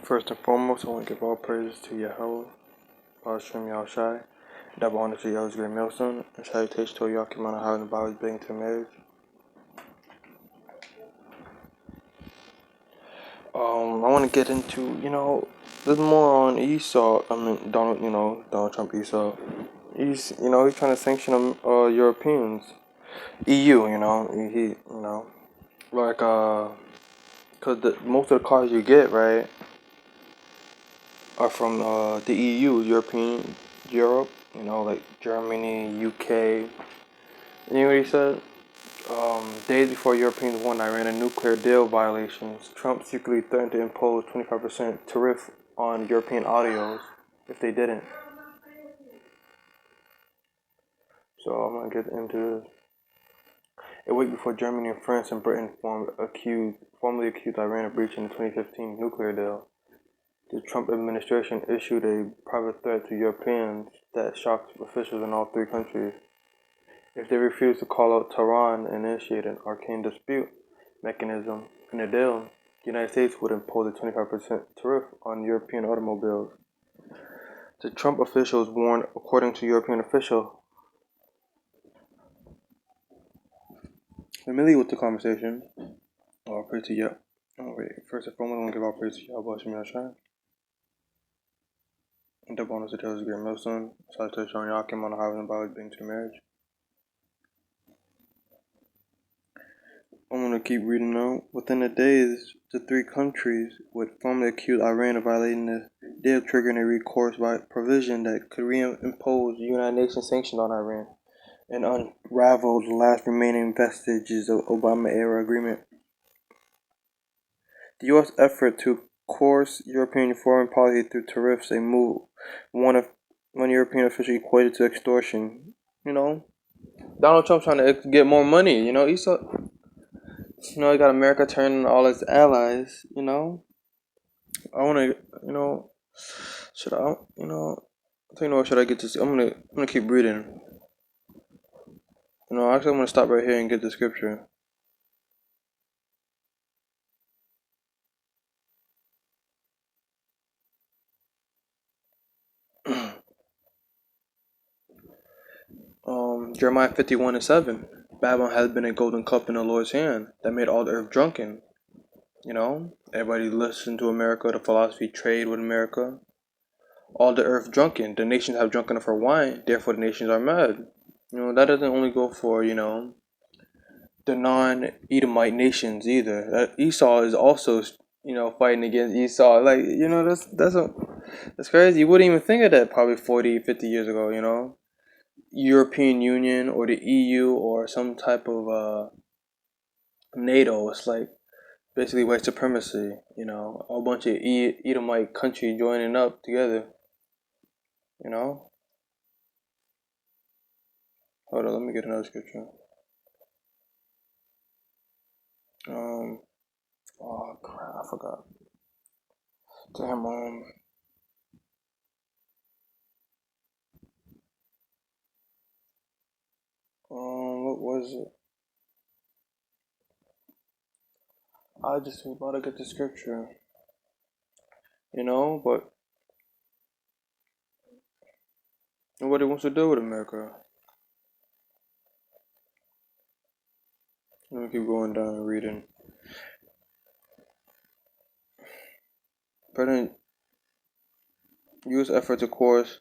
First and foremost, I want to give all praises to Yahweh, Hashem Yahushai, double honor to Yahweh's great millstone, and salutation to Yakim on how the Bible is being to marriage. I want to get into, there's more on Esau. Donald Trump, Esau. He's trying to sanction Europeans, EU. Like cause most of the cars you get, right, are from the EU, Europe. Like Germany, UK. You know what he said? Days before Europeans won Iran a nuclear deal violations, Trump secretly threatened to impose 25% tariff on European autos if they didn't. So I'm gonna get into this. A week before Germany and France and Britain formally accused Iran of breaching the 2015 nuclear deal, the Trump administration issued a private threat to Europeans that shocked officials in all three countries. If they refuse to call out Tehran and initiate an arcane dispute mechanism in the deal, the United States would impose a 25% tariff on European automobiles. The Trump officials warned, according to European official. Familiar with the conversation. All praise to Yah. First and foremost, I want to give all praise to Yahweh Hashem Yahshai. And the bonus to tell us great millstone. Salutation on Yakim on the highway and Bible being to the marriage. I'm going to keep reading now. Within the days, the three countries would formally accuse Iran of violating the deal, triggering a recourse by provision that could reimpose United Nations sanctions on Iran and unravel the last remaining vestiges of Obama-era agreement. The U.S. effort to coerce European foreign policy through tariffs, a move one European official equated to extortion. Donald Trump trying to get more money. He got America turning all its allies. I want to, should I, what, should I get this? I'm gonna keep reading. Actually, I'm gonna stop right here and get the scripture. Jeremiah 51:7. Babylon has been a golden cup in the Lord's hand that made all the earth drunken. Everybody listened to America, the philosophy trade with America. All the earth drunken. The nations have drunken of her wine, therefore the nations are mad. That doesn't only go for, the non-Edomite nations either. Esau is also, fighting against Esau. Like, that's crazy. You wouldn't even think of that probably 40, 50 years ago, European Union or the EU or some type of NATO. It's like basically white supremacy, a whole bunch of Edomite countries joining up together, Hold on, let me get another scripture. Oh crap, I forgot. Damn, what was it? I just was about to get the scripture, but nobody wants to deal with America. Let me keep going down and reading. President U.S. effort to course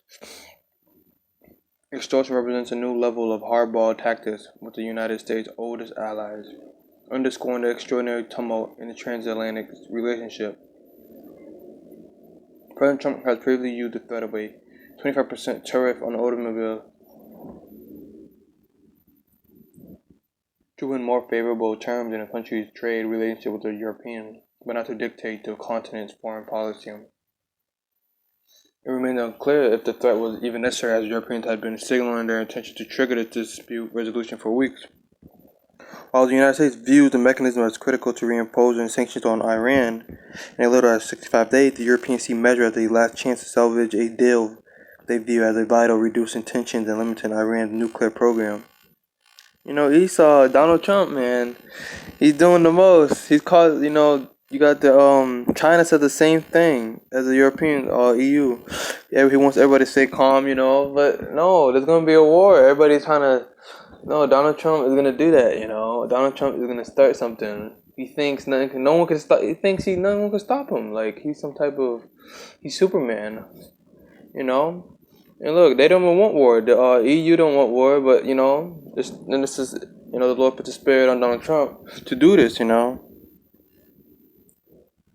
extortion represents a new level of hardball tactics with the United States' oldest allies, underscoring the extraordinary tumult in the transatlantic relationship. President Trump has previously used the threat of a 25% tariff on automobiles to win more favorable terms in a country's trade relationship with the Europeans, but not to dictate the continent's foreign policy. It remains unclear if the threat was even necessary, as Europeans had been signaling their intention to trigger the dispute resolution for weeks. While the United States views the mechanism as critical to reimposing sanctions on Iran in a little as 65 days, the Europeans see measure as a last chance to salvage a deal they view as a vital, reducing tensions and limiting Iran's nuclear program. Esau, Donald Trump, man, he's doing the most. He's caused, You got the China said the same thing as the European EU. Yeah, he wants everybody to stay calm, but no, there's gonna be a war. Everybody's trying to. No, Donald Trump is gonna do that. Donald Trump is gonna start something. He thinks nothing, no one can stop. He thinks no one can stop him. Like he's some type of, he's Superman. You know. And look, they don't want war. The EU don't want war, but this is the Lord put the spirit on Donald Trump to do this.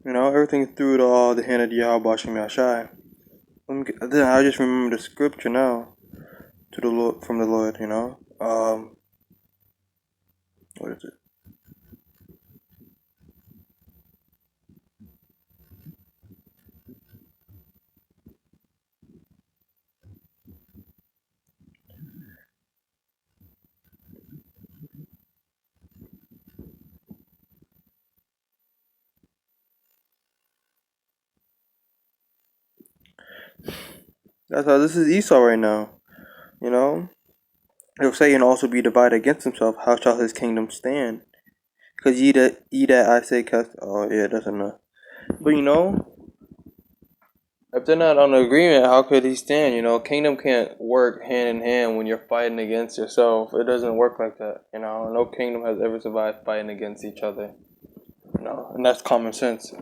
Everything through the hand of Yahweh Shem Yashai. Then I just remember the scripture now to the Lord from the Lord. What is it? That's how this is Esau right now. You know, if Satan also be divided against himself, how shall his kingdom stand? Because ye that I say cast. Oh yeah, that's enough. But if they're not on agreement, how could he stand? Kingdom can't work hand in hand when you're fighting against yourself. It doesn't work like that. No kingdom has ever survived fighting against each other. And that's common sense.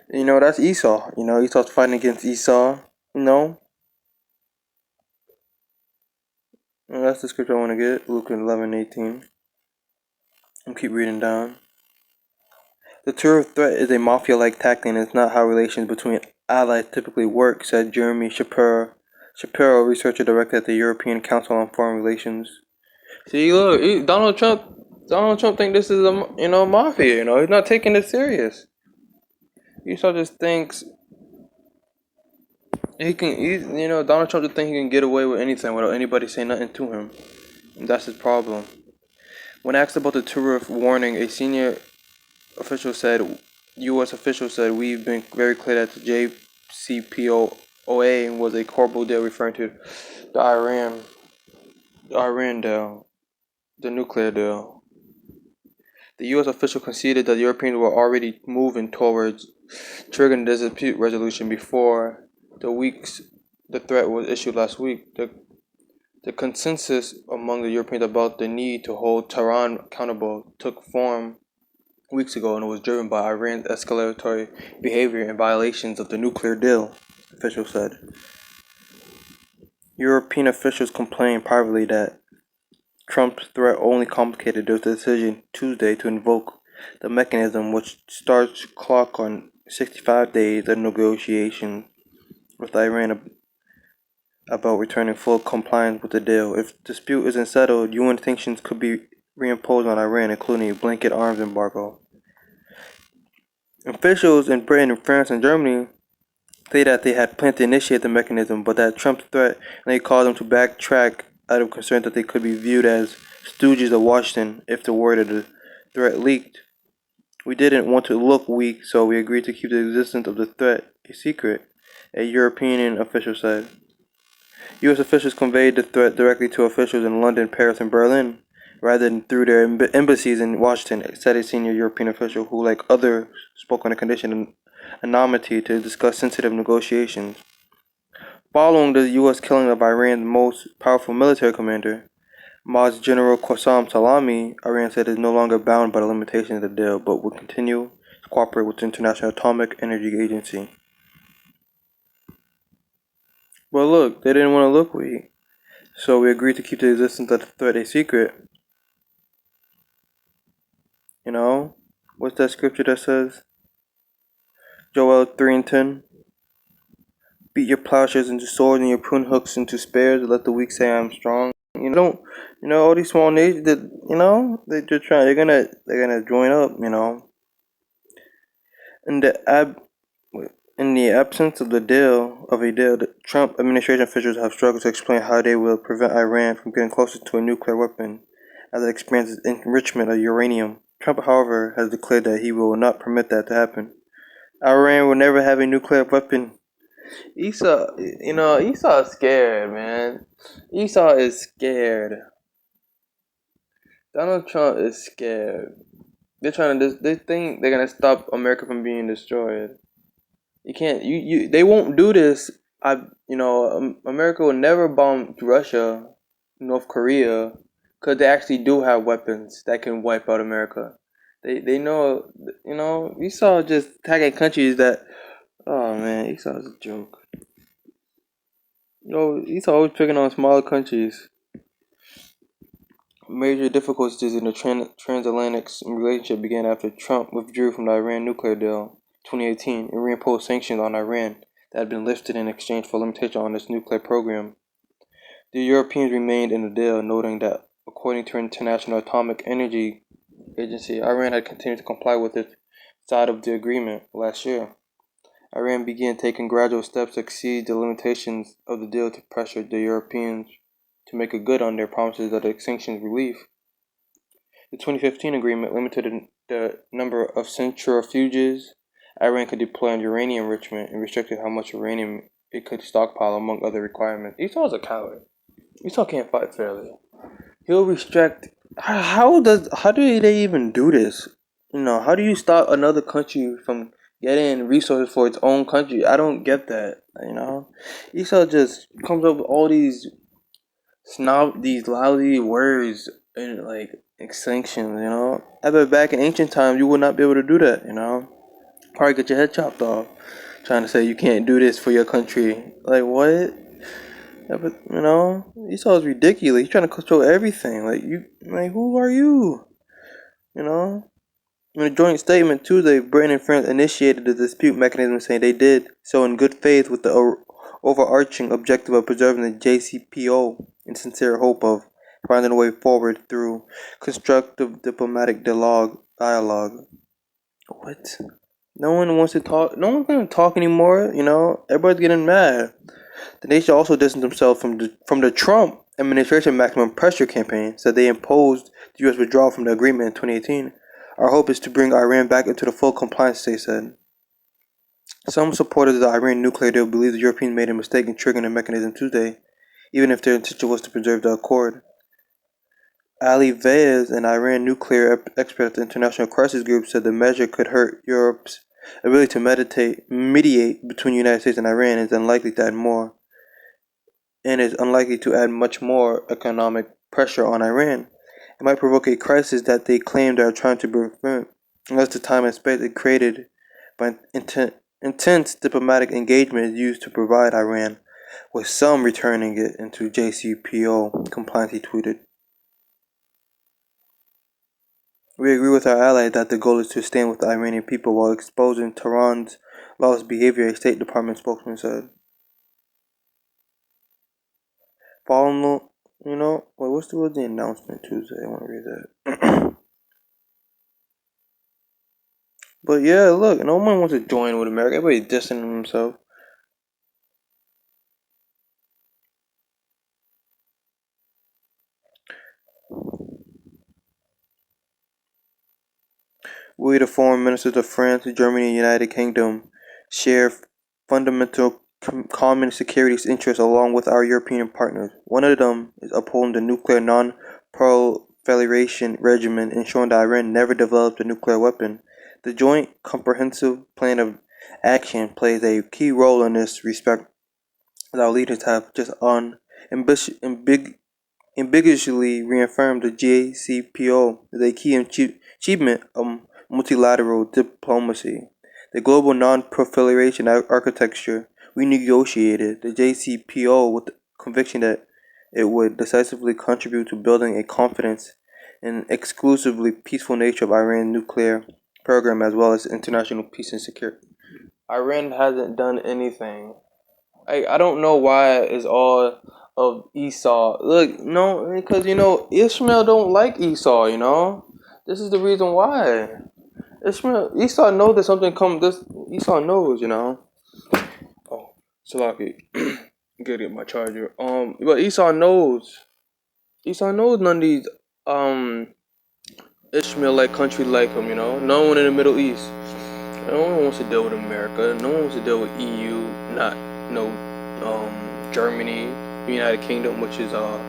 That's Esau. Esau's fighting against Esau. And that's the scripture I want to get. Luke 11:18. And keep reading down. The terror threat is a mafia-like tactic and it's not how relations between allies typically work, said Jeremy Shapiro, researcher director at the European Council on Foreign Relations. See, look, Donald Trump think this is a mafia. He's not taking this serious. Esau just thinks Donald Trump just think he can get away with anything without anybody saying nothing to him. And that's his problem. When asked about the terror warning, a senior U.S. official said, we've been very clear that the JCPOA was a horrible deal, referring to the Iran deal, the nuclear deal. The U.S. official conceded that the Europeans were already moving towards triggering the dispute resolution before the threat was issued last week. The consensus among the Europeans about the need to hold Tehran accountable took form weeks ago, and it was driven by Iran's escalatory behavior and violations of the nuclear deal, officials said. European officials complained privately that Trump's threat only complicated their decision Tuesday to invoke the mechanism, which starts clock on 65 days of negotiations with Iran about returning full compliance with the deal. If the dispute isn't settled, UN sanctions could be reimposed on Iran, including a blanket arms embargo. Officials in Britain, France, and Germany say that they had planned to initiate the mechanism, but that Trump's threat may cause them to backtrack out of concern that they could be viewed as stooges of Washington if the word of the threat leaked. We didn't want to look weak, so we agreed to keep the existence of the threat a secret, a European official said. U.S. officials conveyed the threat directly to officials in London, Paris, and Berlin, rather than through their embassies in Washington, said a senior European official who, like others, spoke on a condition of anonymity to discuss sensitive negotiations. Following the U.S. killing of Iran's most powerful military commander, Maj General Qasem Soleimani, Iran said it is no longer bound by the limitations of the deal, but will continue to cooperate with the International Atomic Energy Agency. Well, look, they didn't want to look weak, so we agreed to keep the existence of the threat a secret. What's that scripture that says? Joel 3:10. Beat your plowshares into swords and your prune hooks into spears. Let the weak say I'm strong. All these small nations that they're trying. They're gonna join up. In the absence of a deal, the Trump administration officials have struggled to explain how they will prevent Iran from getting closer to a nuclear weapon as it experiences enrichment of uranium. Trump, however, has declared that he will not permit that to happen. Iran will never have a nuclear weapon. Esau is scared, man. Esau is scared. Donald Trump is scared. They're trying to. They think they're gonna stop America from being destroyed. You can't. You. They won't do this. America will never bomb Russia, North Korea, because they actually do have weapons that can wipe out America. They know. Esau just tagging countries that. Oh man, Esau's a joke. Esau always picking on smaller countries. Major difficulties in the transatlantic relationship began after Trump withdrew from the Iran nuclear deal 2018 and reimposed sanctions on Iran that had been lifted in exchange for limitations on its nuclear program. The Europeans remained in the deal, noting that, according to International Atomic Energy Agency, Iran had continued to comply with its side of the agreement last year. Iran began taking gradual steps to exceed the limitations of the deal to pressure the Europeans to make good on their promises of the sanctions relief. The 2015 agreement limited the number of centrifuges Iran could deploy on uranium enrichment and restricted how much uranium it could stockpile, among other requirements. Esau's a coward. Esau can't fight fairly. He'll restrict. How do they even do this? How do you stop another country from getting resources for its own country? I don't get that. Esau just comes up with all these lousy words and like sanctions. I bet back in ancient times you would not be able to do that. Probably get your head chopped off trying to say you can't do this for your country. Like what? Yeah, but Esau is ridiculous. He's trying to control everything. Who are you? You know. In a joint statement Tuesday, Britain and France initiated the dispute mechanism, saying they did so in good faith with the overarching objective of preserving the JCPO in sincere hope of finding a way forward through constructive diplomatic dialogue. What? No one wants to talk. No one's going to talk anymore. Everybody's getting mad. The nation also distanced themselves from the Trump administration maximum pressure campaign, said they imposed the U.S. withdrawal from the agreement in 2018. Our hope is to bring Iran back into the full compliance, they said. Some supporters of the Iran nuclear deal believe the Europeans made a mistake in triggering the mechanism Tuesday, even if their intention was to preserve the accord. Ali Vaez, an Iran nuclear expert at the International Crisis Group, said the measure could hurt Europe's ability to mediate between the United States and Iran and is unlikely to add much more economic pressure on Iran. It might provoke a crisis that they claim they are trying to prevent, unless the time and space it created by intense diplomatic engagement is used to provide Iran with some returning it into JCPO compliance, he tweeted. We agree with our ally that the goal is to stand with the Iranian people while exposing Tehran's lawless behavior, a State Department spokesman said. Following what's the announcement Tuesday? I want to read that. But yeah, look, no one wants to join with America. Everybody's dissing themselves. We, the foreign ministers of France, Germany, and United Kingdom, share fundamental common security interests along with our European partners. One of them is upholding the nuclear non-proliferation regimen, ensuring that Iran never develops a nuclear weapon. The Joint Comprehensive Plan of Action plays a key role in this respect, as our leaders have just ambiguously reaffirmed the JCPO as a key achievement of multilateral diplomacy. The global non-proliferation architecture renegotiated the JCPO with the conviction that it would decisively contribute to building a confidence in exclusively peaceful nature of Iran's nuclear program as well as international peace and security. Iran hasn't done anything. I don't know why it's all of Esau. Look, no, because Ishmael don't like Esau. This is the reason why. Esau knows that something comes. Esau knows. Oh, Salaki, gotta get my charger. But Esau knows. Esau knows none of these Ishmael-like countries like him. No one in the Middle East. No one wants to deal with America. No one wants to deal with EU. Not no Germany, United Kingdom, which is um,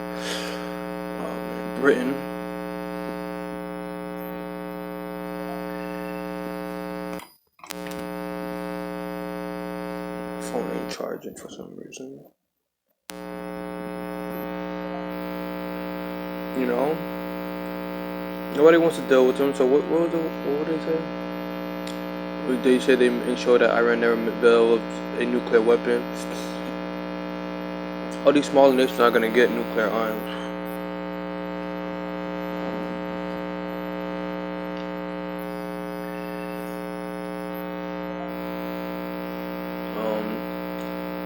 Britain. phone ain't charging for some reason. You know, nobody wants to deal with them. So what would they say? They said they ensure that Iran never develops a nuclear weapon. All these smaller nations are gonna get nuclear arms.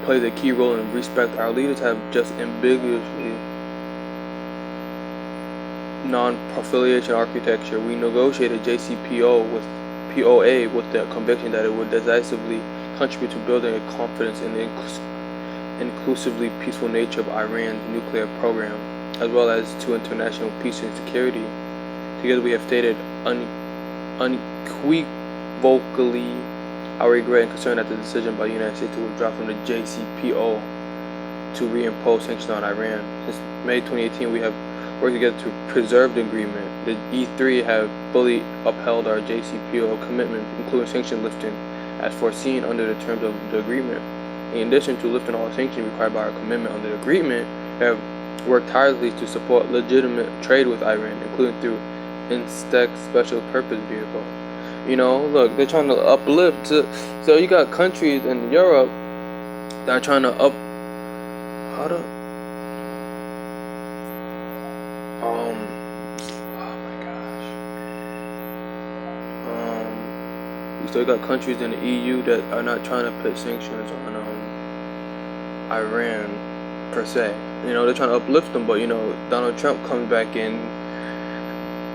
Plays a key role in respect. Our leaders have just ambiguously non-proliferation architecture. We negotiated JCPOA with the conviction that it would decisively contribute to building a confidence in the inclusively peaceful nature of Iran's nuclear program, as well as to international peace and security. Together we have stated unequivocally our regret and concern at the decision by the United States to withdraw from the JCPOA to reimpose sanctions on Iran. Since May 2018, we have worked together to preserve the agreement. The E3 have fully upheld our JCPOA commitment, including sanction lifting, as foreseen under the terms of the agreement. In addition to lifting all sanctions required by our commitment under the agreement, we have worked tirelessly to support legitimate trade with Iran, including through INSTEX special purpose vehicles. You know, look, they're trying to uplift. So you got countries in Europe that are trying to oh my gosh. So you got countries in the EU that are not trying to put sanctions on Iran per se. You know, they're trying to uplift them, but you know, Donald Trump comes back in.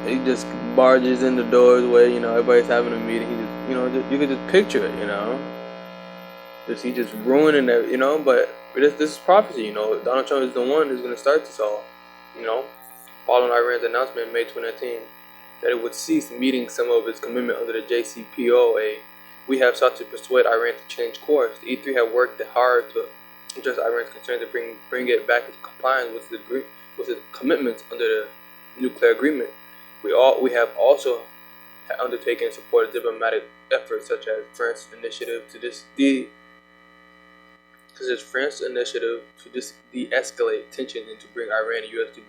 He just barges in the doors where, you know, everybody's having a meeting. He just, you know, you could just picture it, you know. He just ruining it, you know. But this is prophecy, you know. Donald Trump is the one who's going to start this all, you know. Following Iran's announcement in May 2019 that it would cease meeting some of its commitment under the JCPOA, we have sought to persuade Iran to change course. The E3 have worked hard to address Iran's concerns to bring it back into compliance with the commitments under the nuclear agreement. We have also undertaken and supported diplomatic efforts such as France's initiative to de-escalate tensions and to bring Iran and U.S. to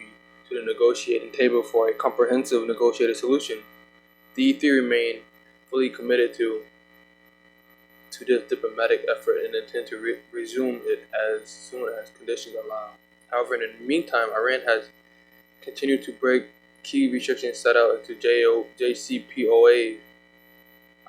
the negotiating table for a comprehensive negotiated solution. The E3 remain fully committed to this diplomatic effort and intend to resume it as soon as conditions allow. However, in the meantime, Iran has continued to break key restrictions set out into JCPOA.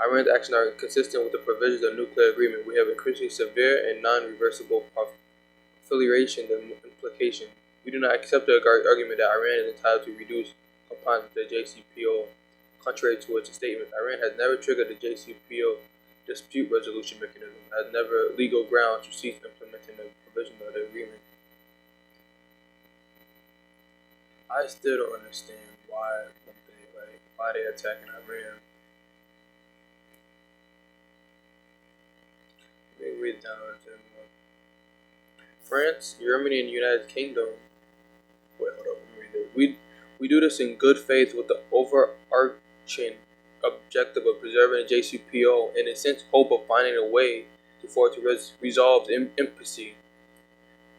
Iran's actions are consistent with the provisions of the nuclear agreement. We have increasingly severe and non-reversible proliferation implications. We do not accept the argument that Iran is entitled to reduce compliance with the JCPOA. Contrary to its statement, Iran has never triggered the JCPOA dispute resolution mechanism, has never legal grounds to cease implementing the provisions of the agreement. I still don't understand why they're attacking Iran. Let me read down to more. France, Germany, and the United Kingdom. Wait, hold up. Let me read it. We do this in good faith with the overarching objective of preserving the JCPOA and in sense hope of finding a way to resolve the impasse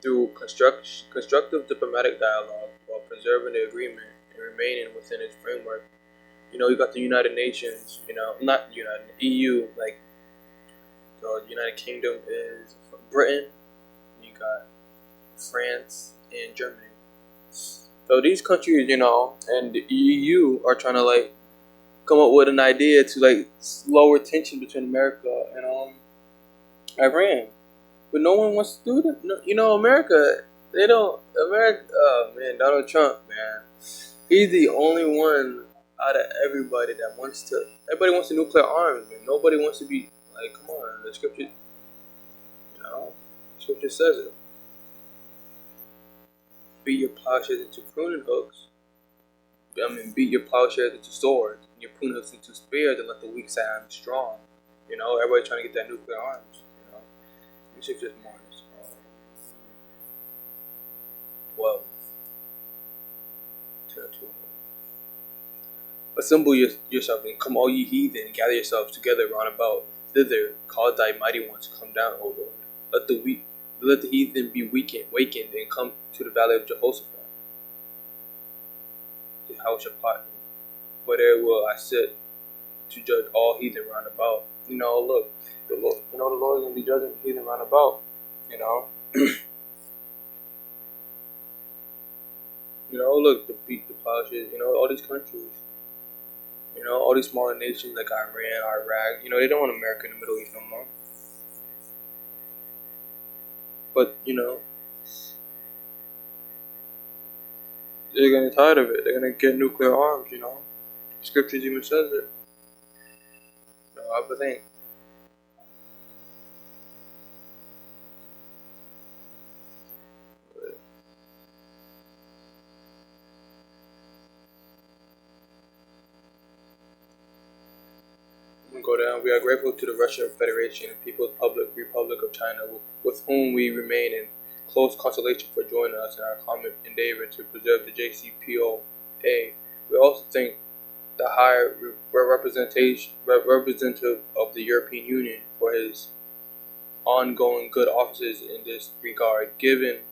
through constructive diplomatic dialogue while preserving the agreement and remaining within its framework. You know, you got the United Nations, you know, not the EU, like, so the United Kingdom is Britain, you got France and Germany. So these countries, you know, and the EU are trying to like come up with an idea to like lower tension between America and Iran. But no one wants to do that. No, you know, America, oh man, Donald Trump, man. He's the only one out of everybody everybody wants the nuclear arms, man. Nobody wants to be, like, come on, the scripture, you know, the scripture says it. Beat your plowshares into pruning hooks. Beat your plowshares into swords, and your pruning hooks into spears, and let the weak say I'm strong. You know, everybody trying to get that nuclear arms, you know. Let me see if there's more. 12. 10 or 12. Assemble yourself and come, all ye heathen, and gather yourselves together round about. Thither, cause thy mighty ones to come down, O Lord. Let let the heathen be wakened, and come to the valley of Jehoshaphat, the Jehoshaphat, for there will I sit to judge all heathen round about. Look, the Lord, the Lord is gonna be judging heathen round about. Look, the polishes, all these countries, all these smaller nations like Iran, Iraq, they don't want America in the Middle East no more. But, they're getting tired of it. They're gonna get nuclear arms, Scriptures even says it. I would think. Go down. We are grateful to the Russian Federation and People's Republic of China, with whom we remain in close consultation for joining us in our common endeavor to preserve the JCPOA. We also thank the High Representative of the European Union for his ongoing good offices in this regard. Given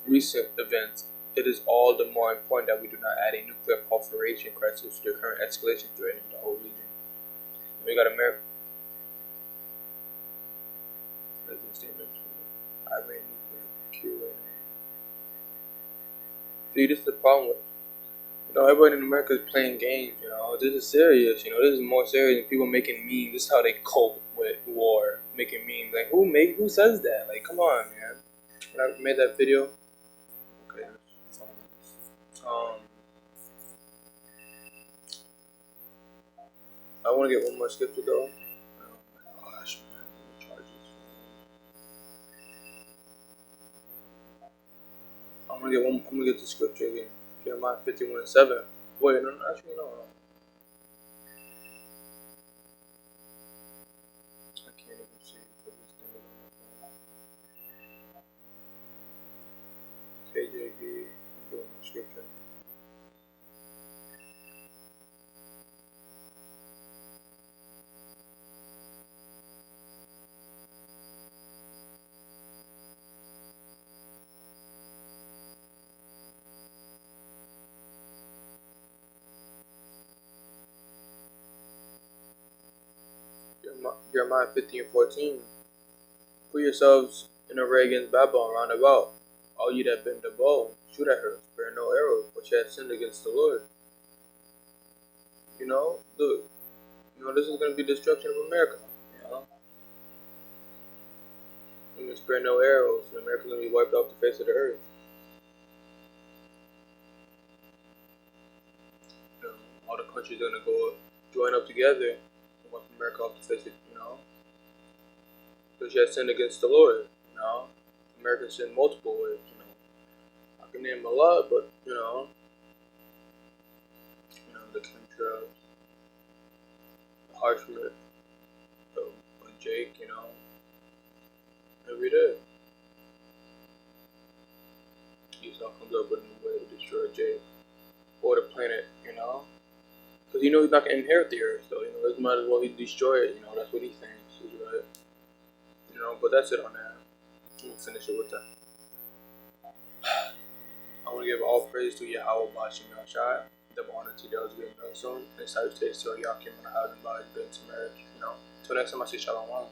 recent events, it is all the more important that we do not add a nuclear proliferation crisis to the current escalation threatening the whole region. We got America. President statement from Iran nuclear QA. See, this is the problem with everybody in America is playing games. This is serious. This is more serious than people making memes. This is how they cope with war, making memes. Like who says that? Like, come on, man. When I made that video, okay. I want to get one more scripture though. Oh my gosh, man. Charges. I'm gonna get the scripture again. Jeremiah 51:7. Wait, no, actually no. I can't even see it because this thing is on my phone. KJV. I'm doing my scripture. Jeremiah 15:14. Put yourselves in array against Babylon round about. All you that bend the bow, shoot at her, spare no arrows, for she hath sinned against the Lord. Look, this is going to be destruction of America. We're going to spare no arrows, and America's going to be wiped off the face of the earth. All the countries are going to go join up together and wipe America off the face of, because she has sinned against the Lord. America sinned multiple ways. I can name a lot, but the chemtrails, the harshness of Jake, every day. Esau comes up with a new way to destroy Jake or the planet, because he's not gonna inherit the earth, so it might as well he destroy it. That's what he thinks is right. But that's it on that. I'm gonna finish it with that. I want to give all praise to Yahweh Bashim Yahshai, the honor to those who have known soon, and salutations to Yakim and Howden by Ben to marriage. Till next time, I say Shalom.